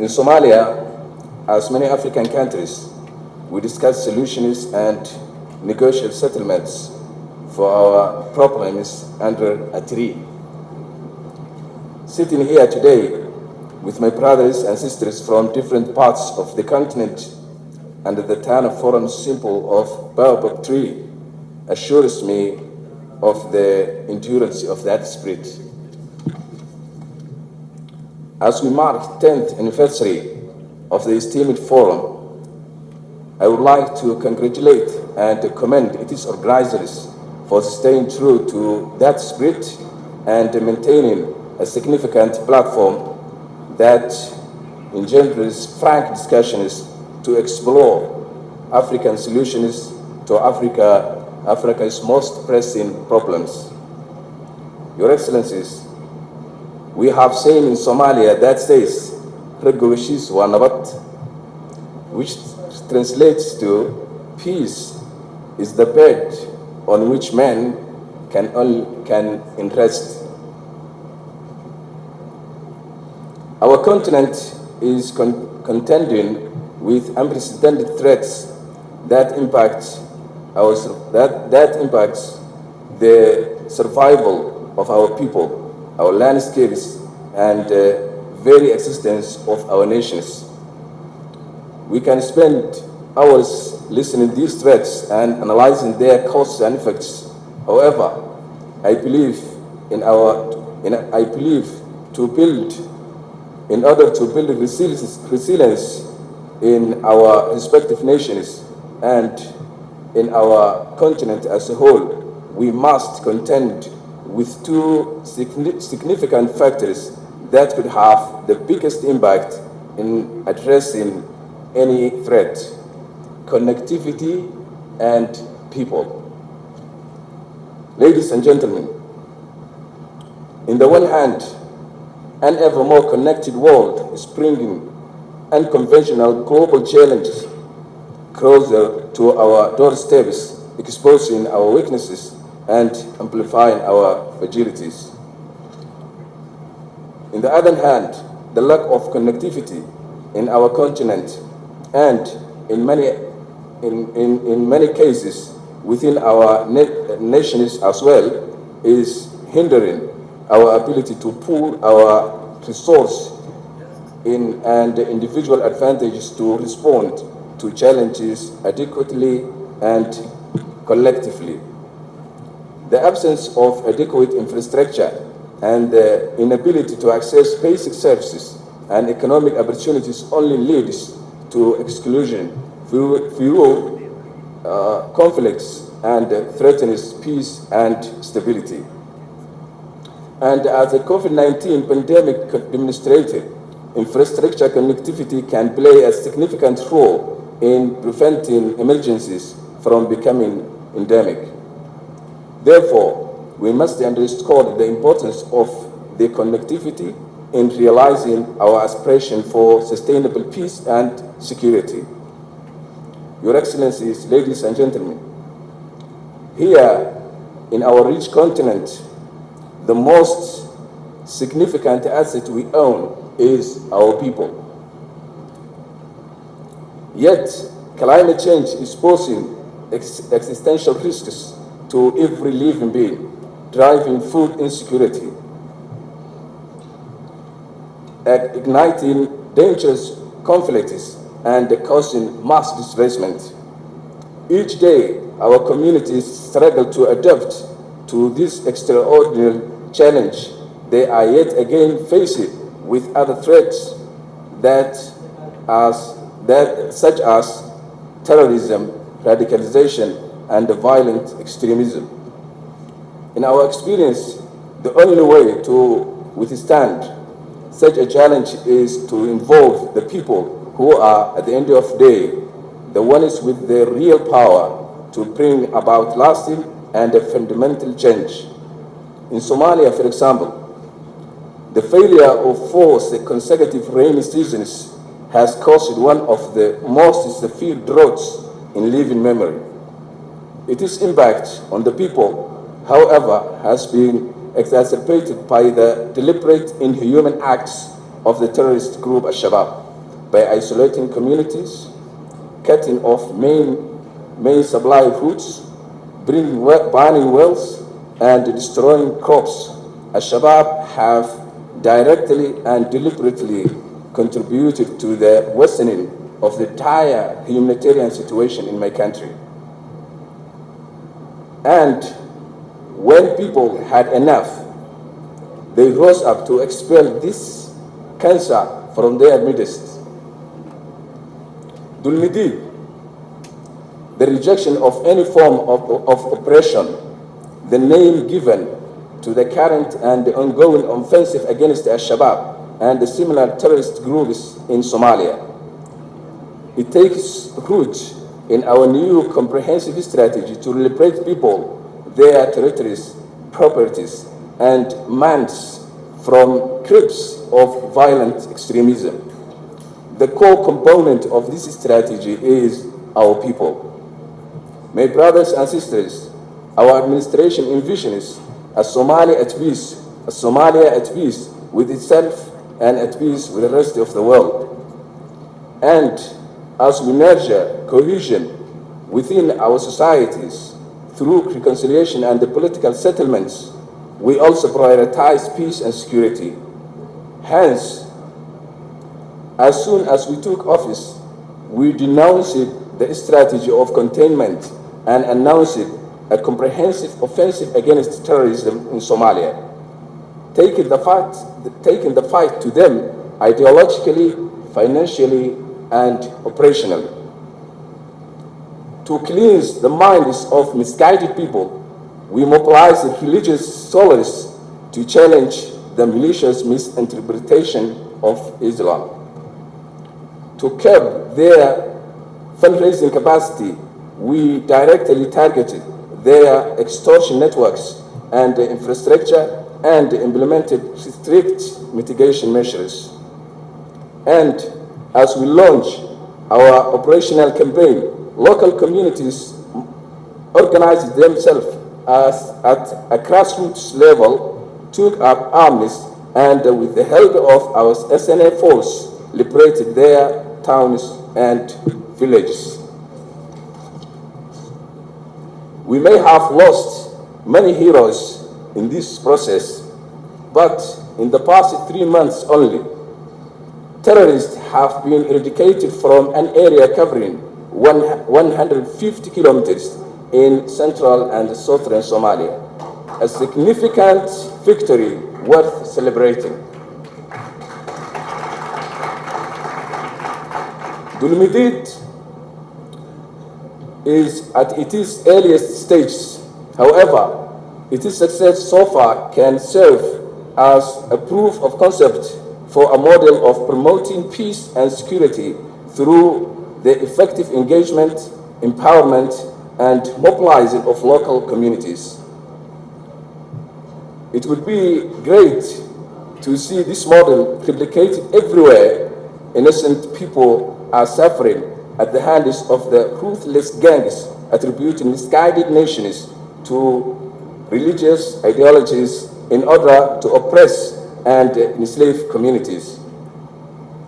In Somalia, as many African countries, we discuss solutions and negotiate settlements for our problems under a tree. Sitting here today with my brothers and sisters from different parts of the continent under the Tana forum symbol of baobab tree assures me of the endurance of that spirit. As we mark 10th anniversary of the esteemed forum, I would like to congratulate and commend its organizers for staying true to that spirit and maintaining a significant platform that engenders frank discussions to explore African solutions to Africa's most pressing problems. Your Excellencies, we have saying in Somalia that says, "Regowashis wa nabad," which translates to peace is the bed on which men can rest. Our continent is contending with unprecedented threats that impacts the survival of our people, our landscapes, and very existence of our nations. We can spend hours listening to these threats and analyzing their causes and effects. However, I believe in order to build resilience in our respective nations and in our continent as a whole, we must contend with two significant factors that could have the biggest impact in addressing any threat: connectivity and people. Ladies and gentlemen, in the one hand, an ever more connected world is bringing unconventional global challenges closer to our doorsteps, exposing our weaknesses and amplifying our fragilities. On the other hand, the lack of connectivity in our continent and in many cases within our nations as well is hindering our ability to pool our resources in and individual advantages to respond to challenges adequately and collectively. The absence of adequate infrastructure and the inability to access basic services and economic opportunities only leads to exclusion, fuel conflicts, and threatens peace and stability. And as the COVID-19 pandemic demonstrated, infrastructure connectivity can play a significant role in preventing emergencies from becoming endemic. Therefore, we must underscore the importance of the connectivity in realizing our aspiration for sustainable peace and security. Your Excellencies, ladies and gentlemen, here in our rich continent, the most significant asset we own is our people. Yet, climate change is posing existential risks to every living being, driving food insecurity, igniting dangerous conflicts, and causing mass displacement. Each day, our communities struggle to adapt to this extraordinary challenge. They are yet again faced with other threats such as terrorism, radicalization, and violent extremism. In our experience, the only way to withstand such a challenge is to involve the people who are, at the end of the day, the ones with the real power to bring about lasting and a fundamental change. In Somalia, for example, the failure of 4 consecutive rainy seasons has caused one of the most severe droughts in living memory. Its impact on the people, however, has been exacerbated by the deliberate inhuman acts of the terrorist group SHABAAB. by isolating communities, cutting off main supply routes, burning wells, and destroying crops. Al-Shabaab have directly and deliberately contributed to the worsening of the dire humanitarian situation in my country. And when people had enough, they rose up to expel this cancer from their midst. Dulmidid, the rejection of any form of oppression, the name given to the current and the ongoing offensive against Al-Shabaab and the similar terrorist groups in Somalia. It takes root in our new comprehensive strategy to liberate people, their territories, properties, and lands from grips of violent extremism. The core component of this strategy is our people. My brothers and sisters, our administration envisions a Somalia at peace, a Somalia at peace with itself and at peace with the rest of the world. And as we nurture cohesion within our societies through reconciliation and the political settlements, we also prioritize peace and security. Hence, as soon as we took office, we denounced the strategy of containment and announced a comprehensive offensive against terrorism in Somalia, taking the fight to them ideologically, financially, and operationally. To cleanse the minds of misguided people, we mobilized religious scholars to challenge the malicious misinterpretation of Islam. To curb their fundraising capacity, we directly targeted their extortion networks and the infrastructure and implemented strict mitigation measures. And as we launch our operational campaign, local communities organized themselves at a grassroots level, took up arms, and with the help of our SNA force, liberated their towns and villages. We may have lost many heroes in this process, but in the past 3 months only, terrorists have been eradicated from an area covering 150 kilometers in central and southern Somalia, a significant victory worth celebrating. Dulmidid is at its earliest stages. However, its success so far can serve as a proof of concept for a model of promoting peace and security through the effective engagement, empowerment, and mobilizing of local communities. It would be great to see this model replicated everywhere. Innocent people are suffering at the hands of the ruthless gangs attributing misguided nations to religious ideologies in order to oppress and enslave communities.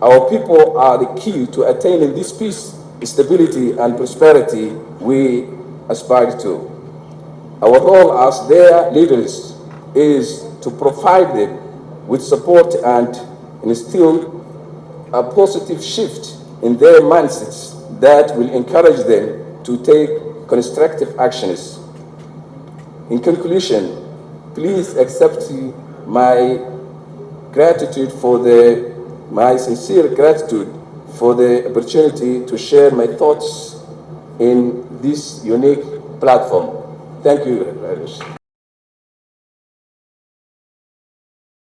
Our people are the key to attaining this peace, stability, and prosperity we aspire to. Our role as their leaders is to provide them with support and instill a positive shift in their mindsets that will encourage them to take constructive actions. In conclusion, please accept my sincere gratitude for the opportunity to share my thoughts in this unique platform. Thank you very much.